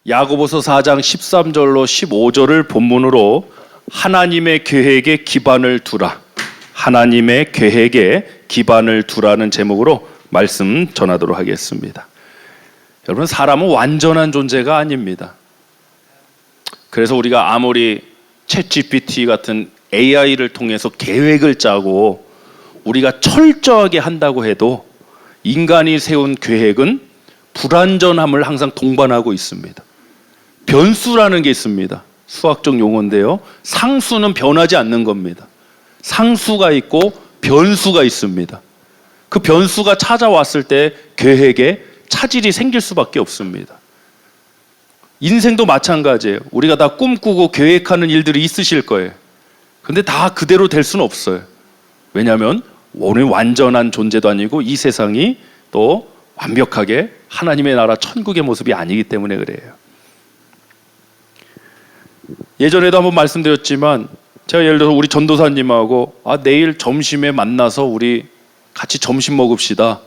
야고보서 4장 13절로 15절을 본문으로 하나님의 계획에 기반을 두라, 하나님의 계획에 기반을 두라는 제목으로 말씀 전하도록 하겠습니다. 여러분, 사람은 완전한 존재가 아닙니다. 그래서 우리가 아무리 챗GPT 같은 AI를 통해서 계획을 짜고 우리가 철저하게 한다고 해도 인간이 세운 계획은 불완전함을 항상 동반하고 있습니다. 변수라는 게 있습니다. 수학적 용어인데요, 상수는 변하지 않는 겁니다. 상수가 있고 변수가 있습니다. 그 변수가 찾아왔을 때 계획에 차질이 생길 수밖에 없습니다. 인생도 마찬가지예요. 우리가 다 꿈꾸고 계획하는 일들이 있으실 거예요. 근데 다 그대로 될 수는 없어요. 왜냐하면 오늘 완전한 존재도 아니고 이 세상이 또 완벽하게 하나님의 나라 천국의 모습이 아니기 때문에 그래요. 예전에도 한번 말씀드렸지만 제가 예를 들어서 우리 전도사님하고 내일 점심에 만나서 우리 같이 점심 먹읍시다,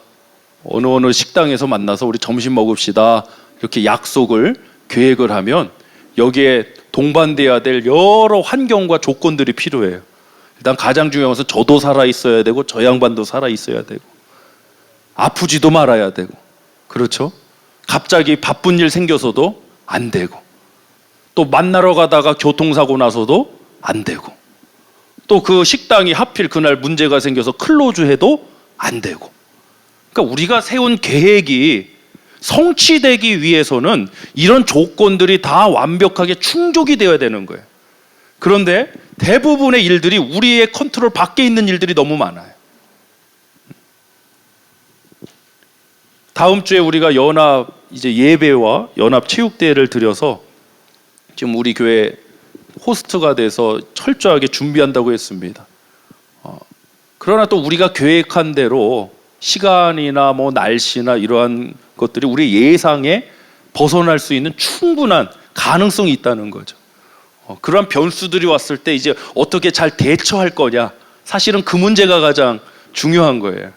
어느 식당에서 만나서 우리 점심 먹읍시다, 이렇게 약속을 계획을 하면 여기에 동반돼야 될 여러 환경과 조건들이 필요해요. 일단 가장 중요한 것은 저도 살아있어야 되고 저 양반도 살아있어야 되고 아프지도 말아야 되고, 그렇죠? 갑자기 바쁜 일 생겨서도 안 되고, 또 만나러 가다가 교통사고 나서도 안 되고, 또 그 식당이 하필 그날 문제가 생겨서 클로즈해도 안 되고. 그러니까 우리가 세운 계획이 성취되기 위해서는 이런 조건들이 다 완벽하게 충족이 되어야 되는 거예요. 그런데 대부분의 일들이 우리의 컨트롤 밖에 있는 일들이 너무 많아요. 다음 주에 우리가 연합 예배와 연합 체육대회를 들여서 지금 우리 교회 호스트가 돼서 철저하게 준비한다고 했습니다. 그러나 또 우리가 계획한 대로 시간이나 날씨나 이러한 것들이 우리 예상에 벗어날 수 있는 충분한 가능성이 있다는 거죠. 그러한 변수들이 왔을 때 이제 어떻게 잘 대처할 거냐, 사실은 그 문제가 가장 중요한 거예요.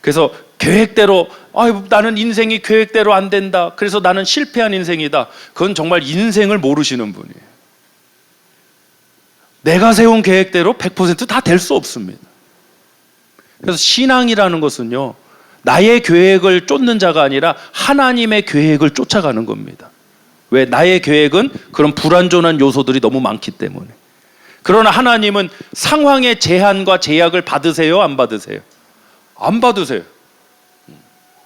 그래서 계획대로 나는 인생이 계획대로 안 된다, 그래서 나는 실패한 인생이다, 그건 정말 인생을 모르시는 분이에요. 내가 세운 계획대로 100% 다 될 수 없습니다. 그래서 신앙이라는 것은요, 나의 계획을 쫓는 자가 아니라 하나님의 계획을 쫓아가는 겁니다. 왜? 나의 계획은 그런 불완전한 요소들이 너무 많기 때문에. 그러나 하나님은 상황의 제한과 제약을 받으세요, 안 받으세요? 안 받으세요.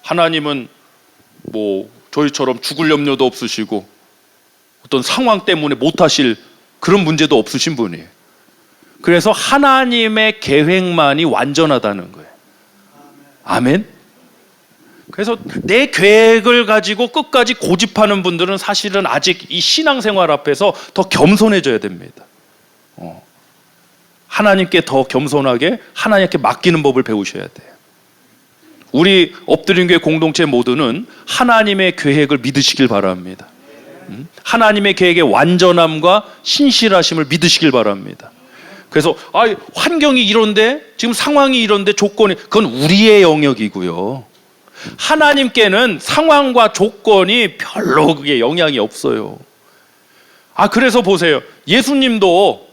하나님은 저희처럼 죽을 염려도 없으시고 어떤 상황 때문에 못하실 그런 문제도 없으신 분이에요. 그래서 하나님의 계획만이 완전하다는 거예요. 아멘. 그래서 내 계획을 가지고 끝까지 고집하는 분들은 사실은 아직 이 신앙생활 앞에서 더 겸손해져야 됩니다. 하나님께 더 겸손하게 하나님께 맡기는 법을 배우셔야 돼요. 우리 엎드린 교회 공동체 모두는 하나님의 계획을 믿으시길 바랍니다. 하나님의 계획의 완전함과 신실하심을 믿으시길 바랍니다. 그래서 환경이 이런데, 지금 상황이 이런데, 조건이, 그건 우리의 영역이고요, 하나님께는 상황과 조건이 별로 그게 영향이 없어요. 그래서 보세요, 예수님도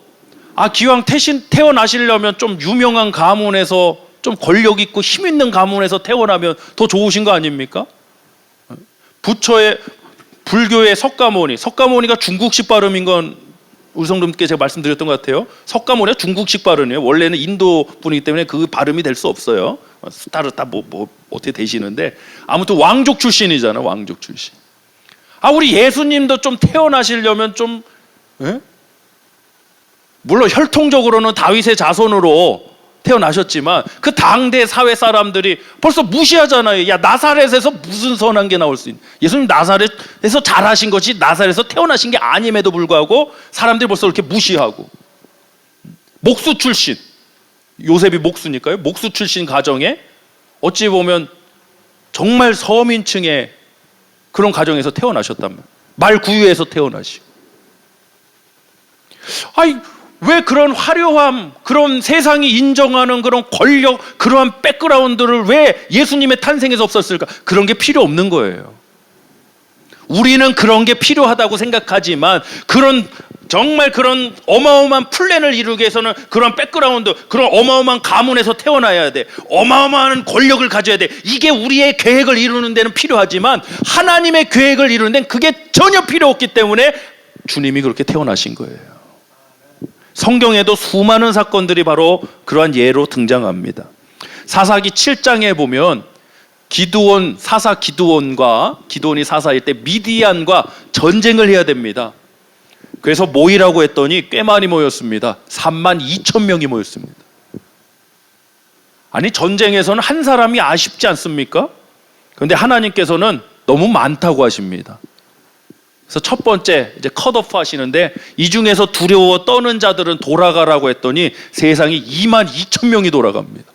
기왕 태어나시려면 좀 유명한 가문에서, 좀 권력 있고 힘 있는 가문에서 태어나면 더 좋으신 거 아닙니까? 불교의 석가모니가 중국식 발음인 건 우리 성도님께 제가 말씀드렸던 것 같아요. 석가모니가 중국식 발음이에요. 원래는 인도 분이기 때문에 그 발음이 될 수 없어요. 스타르타 어떻게 되시는데, 아무튼 왕족 출신이잖아요. 왕족 출신. 우리 예수님도 좀 태어나시려면 좀, 물론 혈통적으로는 다윗의 자손으로 태어나셨지만 그 당대 사회 사람들이 벌써 무시하잖아요. 나사렛에서 무슨 선한 게 나올 수 있는, 예수님 나사렛에서 자라신 것이 나사렛에서 태어나신 게 아님에도 불구하고 사람들이 벌써 이렇게 무시하고, 목수 출신, 요셉이 목수니까요, 목수 출신 가정에 어찌 보면 정말 서민층의 그런 가정에서 태어나셨단 말이에요. 말구유에서 태어나시고. 왜 그런 화려함, 그런 세상이 인정하는 그런 권력, 그러한 백그라운드를 왜 예수님의 탄생에서 없었을까? 그런 게 필요 없는 거예요. 우리는 그런 게 필요하다고 생각하지만 정말 그런 어마어마한 플랜을 이루기 위해서는 그런 백그라운드, 그런 어마어마한 가문에서 태어나야 돼. 어마어마한 권력을 가져야 돼. 이게 우리의 계획을 이루는 데는 필요하지만 하나님의 계획을 이루는 데는 그게 전혀 필요 없기 때문에 주님이 그렇게 태어나신 거예요. 성경에도 수많은 사건들이 바로 그러한 예로 등장합니다. 사사기 7장에 보면 기드온이 사사일 때 미디안과 전쟁을 해야 됩니다. 그래서 모이라고 했더니 꽤 많이 모였습니다. 32,000명이 모였습니다. 아니, 전쟁에서는 한 사람이 아쉽지 않습니까? 그런데 하나님께서는 너무 많다고 하십니다. 그래서 첫 번째 이제 컷오프 하시는데, 이 중에서 두려워 떠는 자들은 돌아가라고 했더니 세상에 22,000명이 돌아갑니다.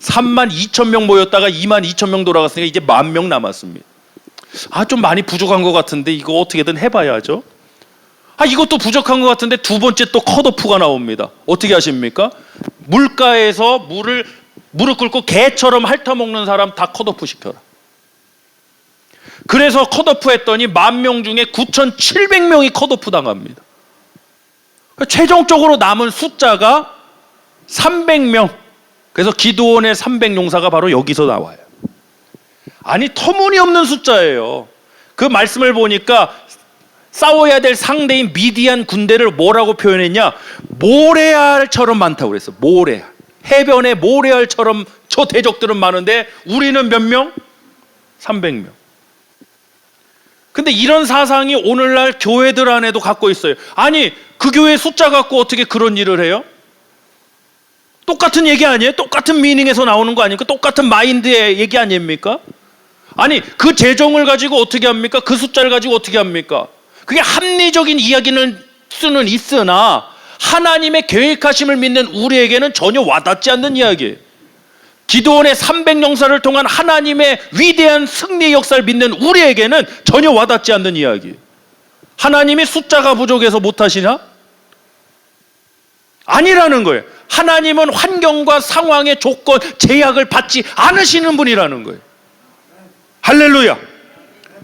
32,000명 모였다가 22,000명 돌아갔으니까 이제 10,000명 남았습니다. 좀 많이 부족한 것 같은데 이거 어떻게든 해봐야죠. 이것도 부족한 것 같은데 두 번째 또 컷오프가 나옵니다. 어떻게 하십니까? 물가에서 무릎 꿇고 개처럼 핥아먹는 사람 다 컷오프 시켜라. 그래서 컷오프 했더니 10,000명 중에 9,700명이 컷오프 당합니다. 최종적으로 남은 숫자가 300명. 그래서 기드온의 300용사가 바로 여기서 나와요. 아니, 터무니없는 숫자예요. 그 말씀을 보니까 싸워야 될 상대인 미디안 군대를 뭐라고 표현했냐? 모래알처럼 많다고 그랬어. 모래알. 해변에 모래알처럼 저 대적들은 많은데 우리는 몇 명? 300명. 근데 이런 사상이 오늘날 교회들 안에도 갖고 있어요. 아니, 그 교회 숫자 갖고 어떻게 그런 일을 해요? 똑같은 얘기 아니에요? 똑같은 미닝에서 나오는 거 아닙니까? 똑같은 마인드의 얘기 아닙니까? 아니, 그 재정을 가지고 어떻게 합니까? 그 숫자를 가지고 어떻게 합니까? 그게 합리적인 이야기는 수는 있으나 하나님의 계획하심을 믿는 우리에게는 전혀 와닿지 않는 이야기예요. 기드온의 300용사를 통한 하나님의 위대한 승리의 역사를 믿는 우리에게는 전혀 와닿지 않는 이야기예요. 하나님이 숫자가 부족해서 못하시나? 아니라는 거예요. 하나님은 환경과 상황의 조건, 제약을 받지 않으시는 분이라는 거예요. 할렐루야.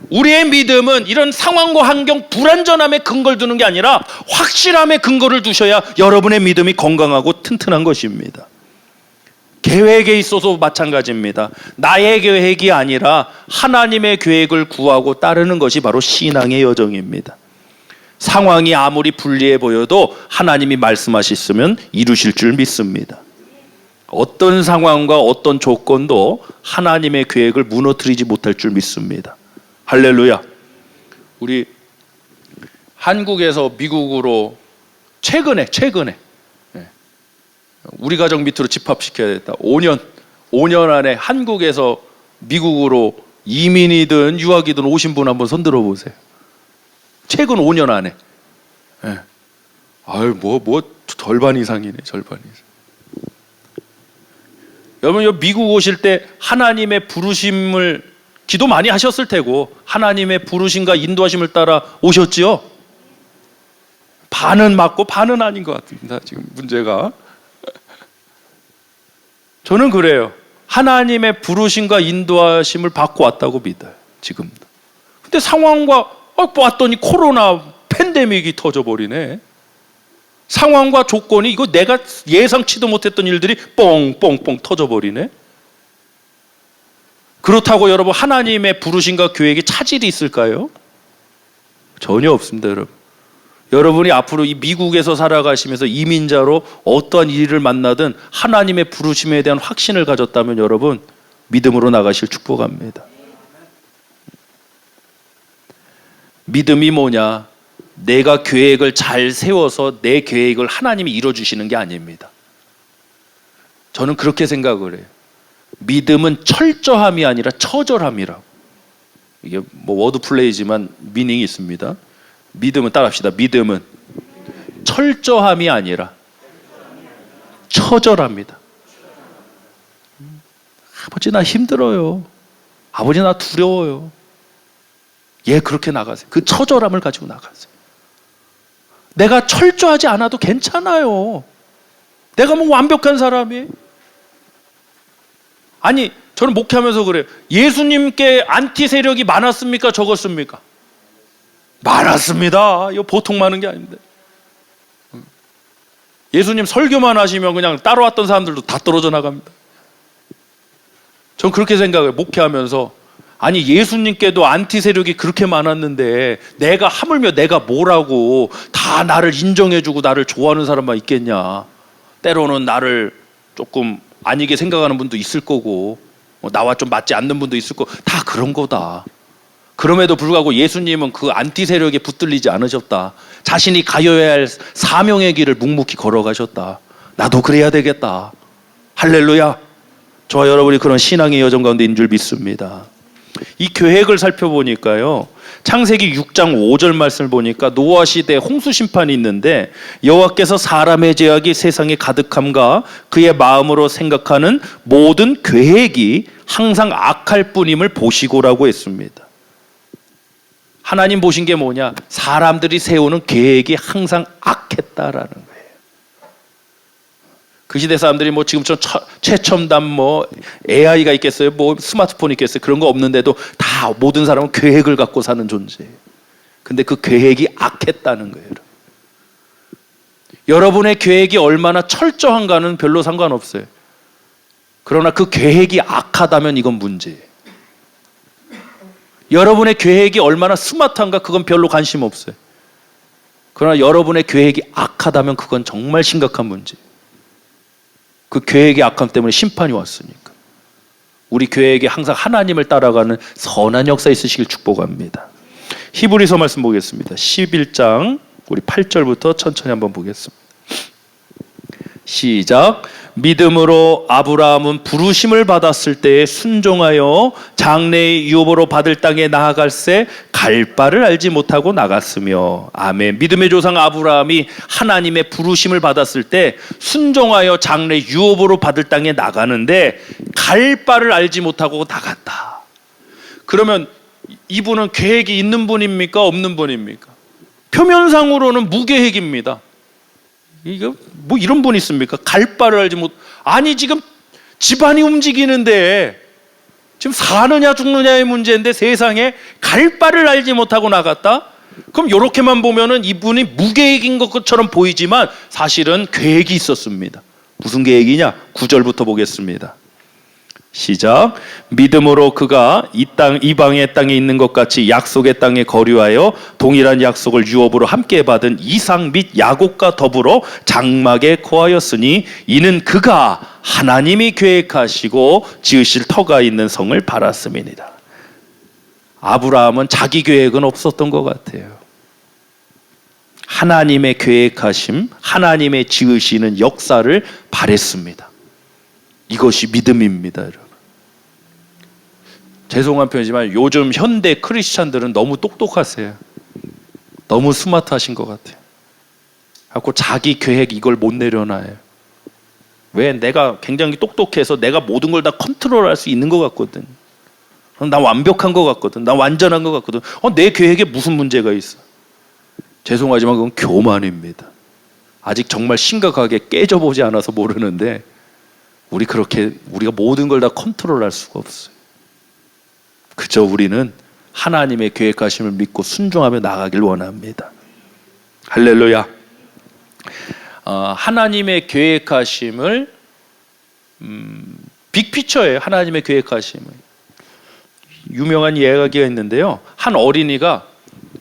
우리의 믿음은 이런 상황과 환경, 불안전함에 근거를 두는 게 아니라 확실함에 근거를 두셔야 여러분의 믿음이 건강하고 튼튼한 것입니다. 계획에 있어서 마찬가지입니다. 나의 계획이 아니라 하나님의 계획을 구하고 따르는 것이 바로 신앙의 여정입니다. 상황이 아무리 불리해 보여도 하나님이 말씀하셨으면 이루실 줄 믿습니다. 어떤 상황과 어떤 조건도 하나님의 계획을 무너뜨리지 못할 줄 믿습니다. 할렐루야. 우리 한국에서 미국으로 최근에 우리 가정 밑으로 집합시켜야겠다. 5년 안에 한국에서 미국으로 이민이든 유학이든 오신 분 한번 손 들어보세요. 최근 5년 안에. 절반 이상이네, 절반 이상. 여러분, 미국 오실 때 하나님의 부르심을 기도 많이 하셨을 테고 하나님의 부르심과 인도하심을 따라 오셨지요? 반은 맞고 반은 아닌 것 같습니다. 지금 문제가. 저는 그래요. 하나님의 부르심과 인도하심을 받고 왔다고 믿어요. 지금도. 근데 상황과 왔더니 코로나 팬데믹이 터져버리네. 상황과 조건이 이거 내가 예상치도 못했던 일들이 뻥뻥뻥 터져버리네. 그렇다고 여러분 하나님의 부르심과 계획에 차질이 있을까요? 전혀 없습니다. 여러분이 앞으로 이 미국에서 살아가시면서 이민자로 어떠한 일을 만나든 하나님의 부르심에 대한 확신을 가졌다면 여러분 믿음으로 나가실 축복합니다. 믿음이 뭐냐? 내가 계획을 잘 세워서 내 계획을 하나님이 이뤄주시는 게 아닙니다. 저는 그렇게 생각을 해요. 믿음은 철저함이 아니라 처절함이라고. 이게 뭐 워드 플레이지만 미닝이 있습니다. 믿음은 따라합시다. 믿음은 철저함이 아니라 처절합니다. 아버지 나 힘들어요. 아버지 나 두려워요. 예, 그렇게 나가세요. 그 처절함을 가지고 나가세요. 내가 철저하지 않아도 괜찮아요. 내가 뭐 완벽한 사람이? 아니, 저는 목회하면서 그래요. 예수님께 안티 세력이 많았습니까? 적었습니까? 많았습니다. 이거 보통 많은 게 아닌데. 예수님 설교만 하시면 그냥 따라왔던 사람들도 다 떨어져 나갑니다. 전 그렇게 생각해요. 목회하면서. 아니, 예수님께도 안티 세력이 그렇게 많았는데 내가 하물며 내가 뭐라고 다 나를 인정해주고 나를 좋아하는 사람만 있겠냐. 때로는 나를 조금 아니게 생각하는 분도 있을 거고 나와 좀 맞지 않는 분도 있을 거고 다 그런 거다. 그럼에도 불구하고 예수님은 그 안티 세력에 붙들리지 않으셨다. 자신이 가여야 할 사명의 길을 묵묵히 걸어가셨다. 나도 그래야 되겠다. 할렐루야. 저와 여러분이 그런 신앙의 여정 가운데 있는 줄 믿습니다. 이 계획을 살펴보니까요, 창세기 6장 5절 말씀을 보니까 노아 시대 홍수 심판이 있는데 여호와께서 사람의 죄악이 세상에 가득함과 그의 마음으로 생각하는 모든 계획이 항상 악할 뿐임을 보시고라고 했습니다. 하나님 보신 게 뭐냐? 사람들이 세우는 계획이 항상 악했다라는 거예요. 그 시대 사람들이 뭐 지금처럼 최첨단 뭐 AI가 있겠어요? 뭐 스마트폰이 있겠어요? 그런 거 없는데도 다 모든 사람은 계획을 갖고 사는 존재예요. 근데 그 계획이 악했다는 거예요. 여러분의 계획이 얼마나 철저한가는 별로 상관없어요. 그러나 그 계획이 악하다면 이건 문제예요. 여러분의 계획이 얼마나 스마트한가 그건 별로 관심 없어요. 그러나 여러분의 계획이 악하다면 그건 정말 심각한 문제예요. 그 계획의 악함 때문에 심판이 왔으니까. 우리 계획에 항상 하나님을 따라가는 선한 역사 있으시길 축복합니다. 히브리서 말씀 보겠습니다. 11장 우리 8절부터 천천히 한번 보겠습니다. 시작. 믿음으로 아브라함은 부르심을 받았을 때에 순종하여 장래의 유업으로 받을 땅에 나아갈새 갈 바를 알지 못하고 나갔으며. 아멘. 믿음의 조상 아브라함이 하나님의 부르심을 받았을 때 순종하여 장래 유업으로 받을 땅에 나가는데 갈 바를 알지 못하고 나갔다. 그러면 이분은 계획이 있는 분입니까? 없는 분입니까? 표면상으로는 무계획입니다. 이거 뭐 이런 분 있습니까? 갈 바를 알지 못. 아니, 지금 집안이 움직이는데 지금 사느냐 죽느냐의 문제인데 세상에 갈 바를 알지 못하고 나갔다? 그럼 이렇게만 보면은 이분이 무계획인 것처럼 보이지만 사실은 계획이 있었습니다. 무슨 계획이냐? 9절부터 보겠습니다. 시작. 믿음으로 그가 이 이방의 땅에 있는 것 같이 약속의 땅에 거류하여 동일한 약속을 유업으로 함께 받은 이삭 및 야곱과 더불어 장막에 거하였으니 이는 그가 하나님이 계획하시고 지으실 터가 있는 성을 바랐음이니라. 아브라함은 자기 계획은 없었던 것 같아요. 하나님의 계획하심, 하나님의 지으시는 역사를 바랬습니다. 이것이 믿음입니다, 여러분. 죄송한 표현이지만 요즘 현대 크리스찬들은 너무 똑똑하세요. 너무 스마트하신 것 같아요. 그래서 자기 계획 이걸 못 내려놔요. 왜? 내가 굉장히 똑똑해서 내가 모든 걸 다 컨트롤할 수 있는 것 같거든. 나 완벽한 것 같거든. 나 완전한 것 같거든. 내 계획에 무슨 문제가 있어? 죄송하지만 그건 교만입니다. 아직 정말 심각하게 깨져보지 않아서 모르는데 우리가 모든 걸 다 컨트롤할 수가 없어요. 그저 우리는 하나님의 계획하심을 믿고 순종하며 나가길 원합니다. 할렐루야. 하나님의 계획하심을 빅피처예요. 하나님의 계획하심을. 유명한 이야기가 있는데요. 한 어린이가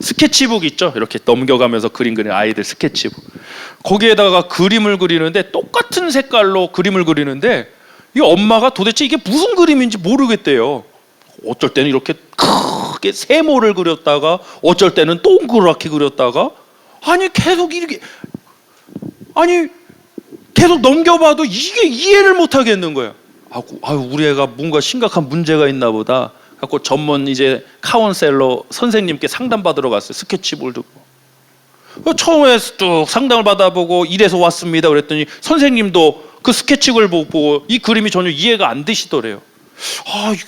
스케치북 있죠? 이렇게 넘겨가면서 그림 그리는 아이들 스케치북. 거기에다가 그림을 그리는데 똑같은 색깔로 그림을 그리는데 이 엄마가 도대체 이게 무슨 그림인지 모르겠대요. 어쩔 때는 이렇게 크게 세모를 그렸다가 어쩔 때는 동그랗게 그렸다가 계속 넘겨봐도 이게 이해를 못 하겠는 거야. 우리 애가 뭔가 심각한 문제가 있나 보다. 갖고 전문 이제 카운셀러 선생님께 상담받으러 갔어요. 스케치북을 듣고. 처음에 쭉 상담을 받아보고 이래서 왔습니다 그랬더니 선생님도 그 스케치북을 보고 이 그림이 전혀 이해가 안 되시더래요.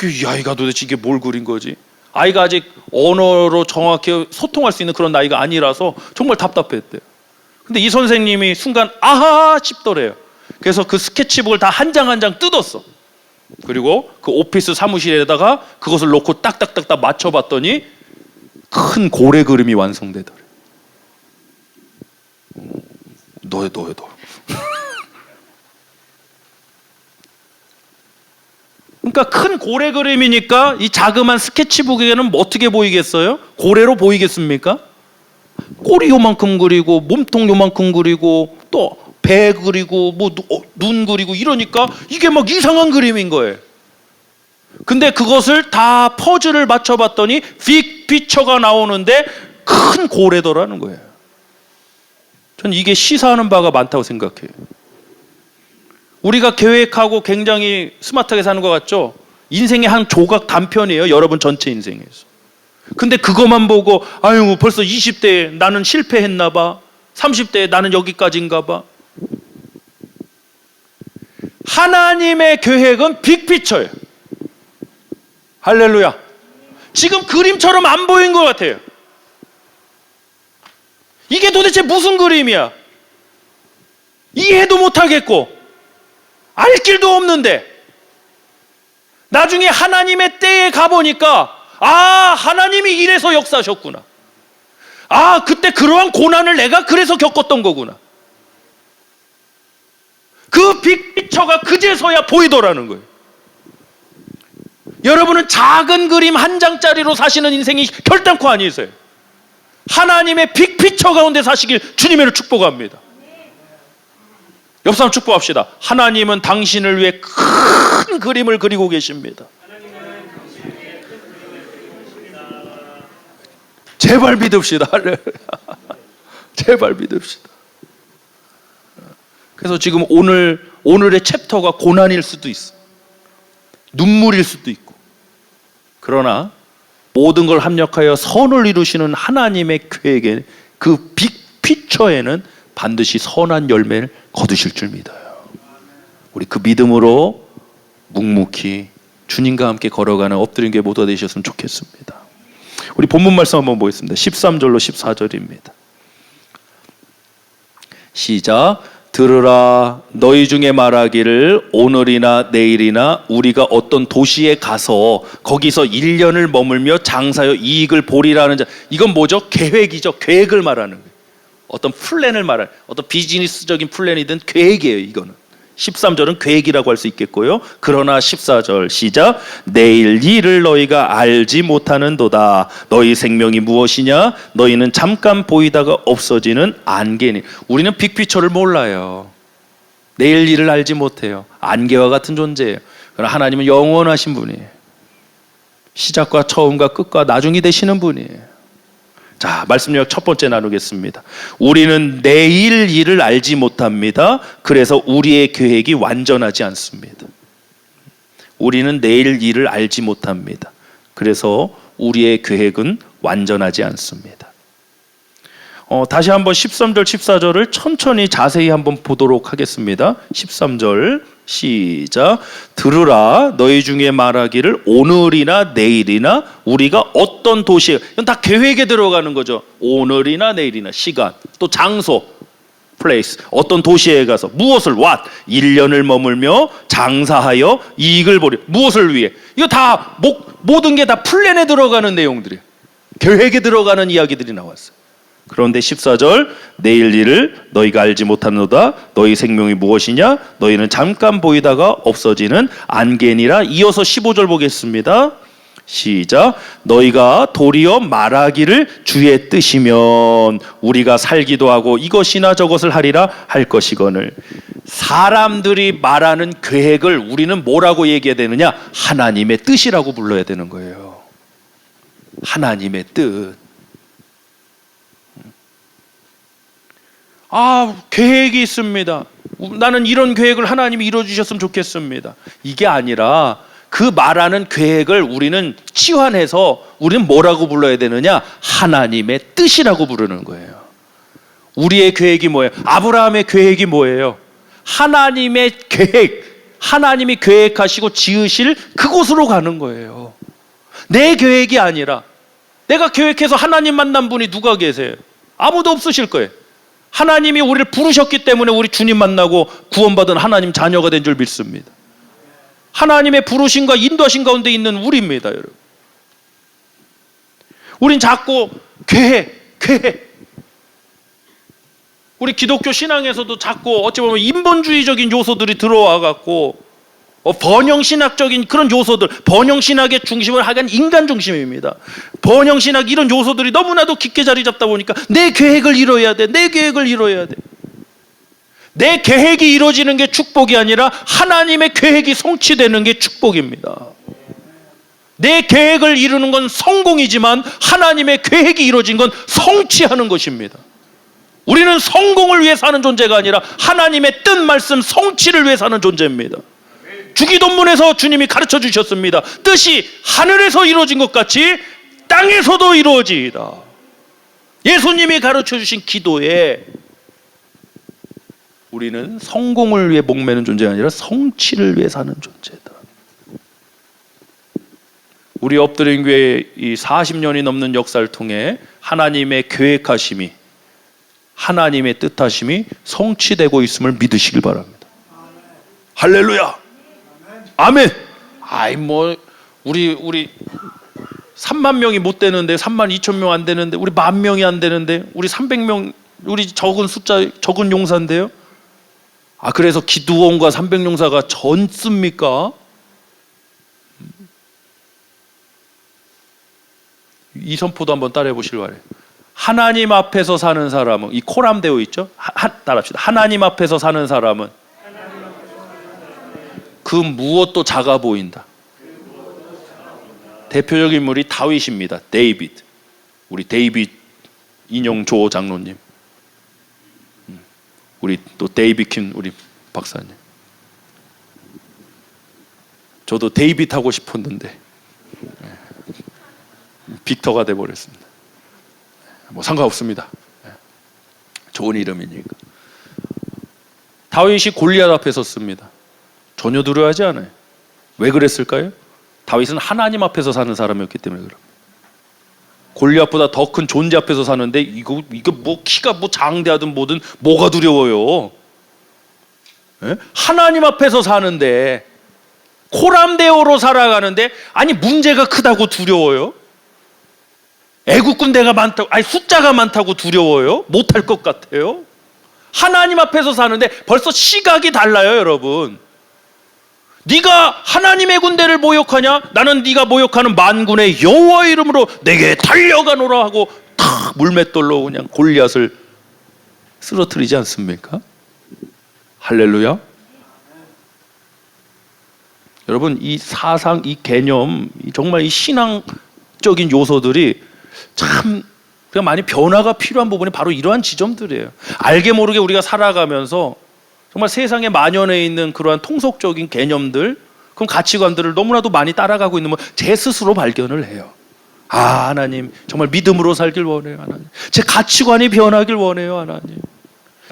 이 아이가 도대체 이게 뭘 그린 거지? 아이가 아직 언어로 정확히 소통할 수 있는 그런 나이가 아니라서 정말 답답했대요. 근데 이 선생님이 순간 아하 싶더래요. 그래서 그 스케치북을 다 한 장 한 장 뜯었어. 그리고 그 오피스 사무실에다가 그것을 놓고 딱딱딱딱 맞춰봤더니 큰 고래 그림이 완성되더래. 너해. 그러니까 큰 고래 그림이니까 이 자그만 스케치북에는 어떻게 보이겠어요? 고래로 보이겠습니까? 꼬리 요만큼 그리고 몸통 요만큼 그리고 또 배 그리고 뭐 눈 그리고 이러니까 이게 막 이상한 그림인 거예요. 근데 그것을 다 퍼즐을 맞춰봤더니 빅피처가 나오는데 큰 고래더라는 거예요. 전 이게 시사하는 바가 많다고 생각해요. 우리가 계획하고 굉장히 스마트하게 사는 것 같죠? 인생의 한 조각 단편이에요. 여러분 전체 인생에서. 근데 그것만 보고 아유 벌써 20대에 나는 실패했나 봐. 30대에 나는 여기까지인가 봐. 하나님의 계획은 빅피처예요. 할렐루야. 지금 그림처럼 안 보인 것 같아요. 이게 도대체 무슨 그림이야? 이해도 못하겠고 알 길도 없는데 나중에 하나님의 때에 가보니까 하나님이 이래서 역사하셨구나. 그때 그러한 고난을 내가 그래서 겪었던 거구나. 그 빅피처가 그제서야 보이더라는 거예요. 여러분은 작은 그림 한 장짜리로 사시는 인생이 결단코 아니세요. 하나님의 빅피처 가운데 사시길 주님으로 축복합니다. 옆 사람 축복합시다. 하나님은 당신을 위해 큰 그림을 그리고 계십니다. 제발 믿읍시다. 제발 믿읍시다. 그래서 지금 오늘의 챕터가 고난일 수도 있어. 눈물일 수도 있고. 그러나 모든 걸 합력하여 선을 이루시는 하나님의 계획에 그 빅피처에는 반드시 선한 열매를 거두실 줄 믿어요. 우리 그 믿음으로 묵묵히 주님과 함께 걸어가는 엎드린 게 모두가 되셨으면 좋겠습니다. 우리 본문 말씀 한번 보겠습니다. 13절로 14절입니다. 시작. 들으라. 너희 중에 말하기를 오늘이나 내일이나 우리가 어떤 도시에 가서 거기서 1년을 머물며 장사하여 이익을 보리라는 자. 이건 뭐죠? 계획이죠. 계획을 말하는 거예요. 어떤 플랜을 말하는, 어떤 비즈니스적인 플랜이든 계획이에요. 이거는 13절은 계획이라고 할 수 있겠고요. 그러나 14절 시작. 내일 일을 너희가 알지 못하는도다. 너희 생명이 무엇이냐? 너희는 잠깐 보이다가 없어지는 안개니. 우리는 빅피처를 몰라요. 내일 일을 알지 못해요. 안개와 같은 존재예요. 그러나 하나님은 영원하신 분이에요. 시작과 처음과 끝과 나중이 되시는 분이에요. 자, 말씀 요약 첫 번째 나누겠습니다. 우리는 내일 일을 알지 못합니다. 그래서 우리의 계획이 완전하지 않습니다. 우리는 내일 일을 알지 못합니다. 그래서 우리의 계획은 완전하지 않습니다. 다시 한번 13절 14절을 천천히 자세히 한번 보도록 하겠습니다. 13절 시작. 들으라. 너희 중에 말하기를 오늘이나 내일이나 우리가 어떤 도시에, 이건 다 계획에 들어가는 거죠. 오늘이나 내일이나 시간, 또 장소, place, 어떤 도시에 가서 무엇을 what, 1년을 머물며 장사하여 이익을 보리. 무엇을 위해? 이거 다 모든 게 다 플랜에 들어가는 내용들이에요. 계획에 들어가는 이야기들이 나왔어요. 그런데 14절 내일 일을 너희가 알지 못하노다. 너희 생명이 무엇이냐? 너희는 잠깐 보이다가 없어지는 안개니라. 이어서 15절 보겠습니다. 시작. 너희가 도리어 말하기를 주의 뜻이면 우리가 살기도 하고 이것이나 저것을 하리라 할 것이거늘. 사람들이 말하는 계획을 우리는 뭐라고 얘기해야 되느냐? 하나님의 뜻이라고 불러야 되는 거예요. 하나님의 뜻. 계획이 있습니다. 나는 이런 계획을 하나님이 이루어주셨으면 좋겠습니다. 이게 아니라 그 말하는 계획을 우리는 치환해서 우리는 뭐라고 불러야 되느냐? 하나님의 뜻이라고 부르는 거예요. 우리의 계획이 뭐예요? 아브라함의 계획이 뭐예요? 하나님의 계획, 하나님이 계획하시고 지으실 그곳으로 가는 거예요. 내 계획이 아니라 내가 계획해서 하나님 만난 분이 누가 계세요? 아무도 없으실 거예요. 하나님이 우리를 부르셨기 때문에 우리 주님 만나고 구원받은 하나님 자녀가 된 줄 믿습니다. 하나님의 부르심과 인도하신 가운데 있는 우리입니다, 여러분. 우린 자꾸 계획. 우리 기독교 신앙에서도 자꾸 어찌 보면 인본주의적인 요소들이 들어와 갖고 번영신학적인 그런 요소들, 번영신학의 중심을 하긴 인간 중심입니다. 번영신학 이런 요소들이 너무나도 깊게 자리 잡다 보니까 내 계획을 이뤄야 돼. 내 계획이 이루어지는 게 축복이 아니라 하나님의 계획이 성취되는 게 축복입니다. 내 계획을 이루는 건 성공이지만 하나님의 계획이 이루어진 건 성취하는 것입니다. 우리는 성공을 위해 사는 존재가 아니라 하나님의 뜻 말씀 성취를 위해 사는 존재입니다. 주기도문에서 주님이 가르쳐 주셨습니다. 뜻이 하늘에서 이루어진 것 같이 땅에서도 이루어지이다. 예수님이 가르쳐 주신 기도에 우리는 성공을 위해 목매는 존재가 아니라 성취를 위해 사는 존재다. 우리 엎드린 교회 이 40년이 넘는 역사를 통해 하나님의 계획하심이, 하나님의 뜻하심이 성취되고 있음을 믿으시길 바랍니다. 할렐루야. 아멘. 우리 3만 명이 못 되는데, 3만 2천 명 안 되는데, 우리 10,000명이 안 되는데, 우리 300명, 우리 적은 숫자, 적은 용사인데요. 그래서 기도원과 300용사가 전습니까? 이 선포도 한번 따라해 보시길 바래요. 하나님 앞에서 사는 사람은, 이 코람되어 있죠? 따라합시다. 하나님 앞에서 사는 사람은 그 무엇도 작아 보인다. 대표적인 인물이 다윗입니다. 데이비드. 우리 데이비드 인용조 장로님. 우리 또 데이비킴 우리 박사님. 저도 데이비드 하고 싶었는데 빅터가 돼버렸습니다. 뭐 상관없습니다. 좋은 이름이니까. 다윗이 골리앗 앞에 섰습니다. 전혀 두려워하지 않아요. 왜 그랬을까요? 다윗은 하나님 앞에서 사는 사람이었기 때문에 그럽니다. 골리앗보다 더 큰 존재 앞에서 사는데 이거 뭐 키가 뭐 장대하든 뭐든 뭐가 두려워요? 예? 하나님 앞에서 사는데, 코람데오로 살아가는데 문제가 크다고 두려워요? 애국 군대가 많다고, 숫자가 많다고 두려워요? 못할 것 같아요? 하나님 앞에서 사는데 벌써 시각이 달라요, 여러분. 네가 하나님의 군대를 모욕하냐? 나는 네가 모욕하는 만군의 여호와 이름으로 내게 달려가노라 하고 탁 물맷돌로 그냥 골리앗을 쓰러뜨리지 않습니까? 할렐루야. 여러분, 이 사상, 이 개념, 정말 이 신앙적인 요소들이 참 그냥 많이 변화가 필요한 부분이 바로 이러한 지점들이에요. 알게 모르게 우리가 살아가면서 정말 세상에 만연해 있는 그러한 통속적인 개념들, 그런 가치관들을 너무나도 많이 따라가고 있는 걸 제 스스로 발견을 해요. 하나님, 정말 믿음으로 살길 원해요, 하나님. 제 가치관이 변하길 원해요, 하나님.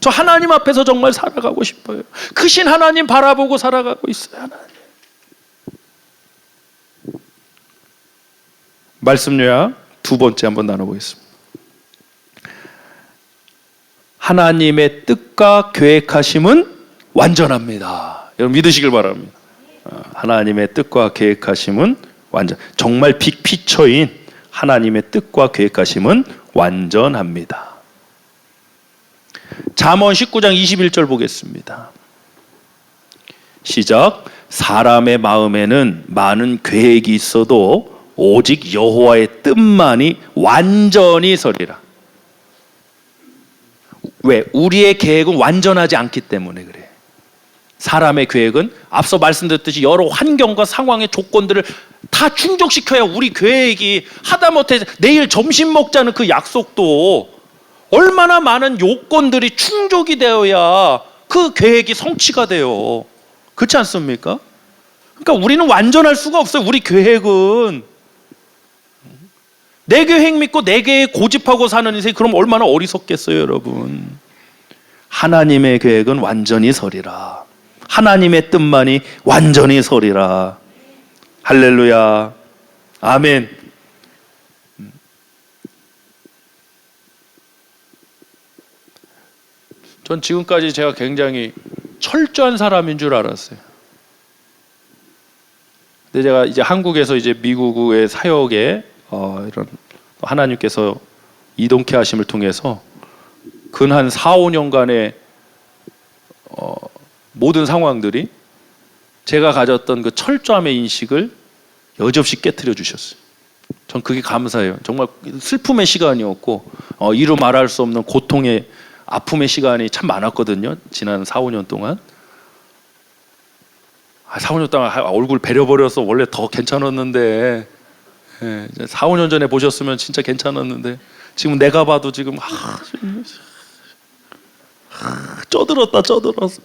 저 하나님 앞에서 정말 살아가고 싶어요. 크신 하나님 바라보고 살아가고 있어요, 하나님. 말씀 요약 두 번째 한번 나눠보겠습니다. 하나님의 뜻과 계획하심은 완전합니다. 여러분 믿으시길 바랍니다. 하나님의 뜻과 계획하심은 정말 빅피처인 하나님의 뜻과 계획하심은 완전합니다. 잠언 19장 21절 보겠습니다. 시작. 사람의 마음에는 많은 계획이 있어도 오직 여호와의 뜻만이 완전히 서리라. 왜? 우리의 계획은 완전하지 않기 때문에 그래. 사람의 계획은 앞서 말씀드렸듯이 여러 환경과 상황의 조건들을 다 충족시켜야 우리 계획이, 하다못해 내일 점심 먹자는 그 약속도 얼마나 많은 요건들이 충족이 되어야 그 계획이 성취가 돼요. 그렇지 않습니까? 그러니까 우리는 완전할 수가 없어요. 우리 계획은. 내 계획 믿고 내 계획 고집하고 사는 인생이 그럼 얼마나 어리석겠어요, 여러분. 하나님의 계획은 완전히 서리라. 하나님의 뜻만이 완전히 서리라. 할렐루야. 아멘. 전 지금까지 제가 굉장히 철저한 사람인 줄 알았어요. 근데 제가 이제 한국에서 이제 미국의 사역에 이런 하나님께서 이동케 하심을 통해서 근 한 4, 5년간의 모든 상황들이 제가 가졌던 그 철저함의 인식을 여지없이 깨트려 주셨어요. 전 그게 감사해요. 정말 슬픔의 시간이었고 이루 말할 수 없는 고통의 아픔의 시간이 참 많았거든요. 지난 4, 5년 동안. 4, 5년 동안 얼굴 베려버려서 원래 더 괜찮았는데 4, 5년 전에 보셨으면 진짜 괜찮았는데 지금 내가 봐도 지금 쪄들었다 쪄들었어.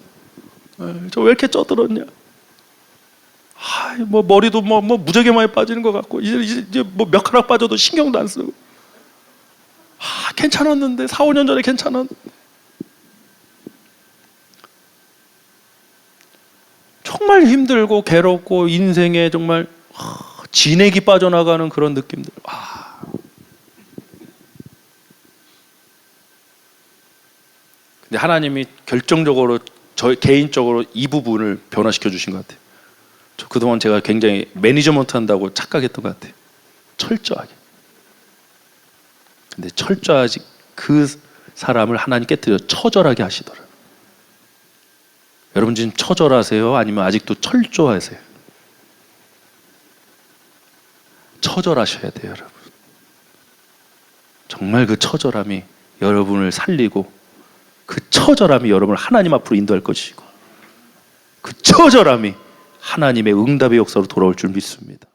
저 왜 이렇게 쪄들었냐. 뭐 머리도 뭐 무지하게 많이 빠지는 것 같고 이제 뭐 몇 가락 빠져도 신경도 안 쓰고 괜찮았는데 4, 5년 전에 괜찮았는데 정말 힘들고 괴롭고 인생에 정말 진액이 빠져나가는 그런 느낌들. 근데 하나님이 결정적으로 저 개인적으로 이 부분을 변화시켜 주신 것 같아요. 저 그동안 제가 굉장히 매니저먼트 한다고 착각했던 것 같아요. 철저하게. 근데 철저하지 그 사람을 하나님 깨뜨려 처절하게 하시더라고요. 여러분 지금 처절하세요? 아니면 아직도 철저하세요? 처절하셔야 돼요, 여러분. 정말 그 처절함이 여러분을 살리고 그 처절함이 여러분을 하나님 앞으로 인도할 것이고 그 처절함이 하나님의 응답의 역사로 돌아올 줄 믿습니다.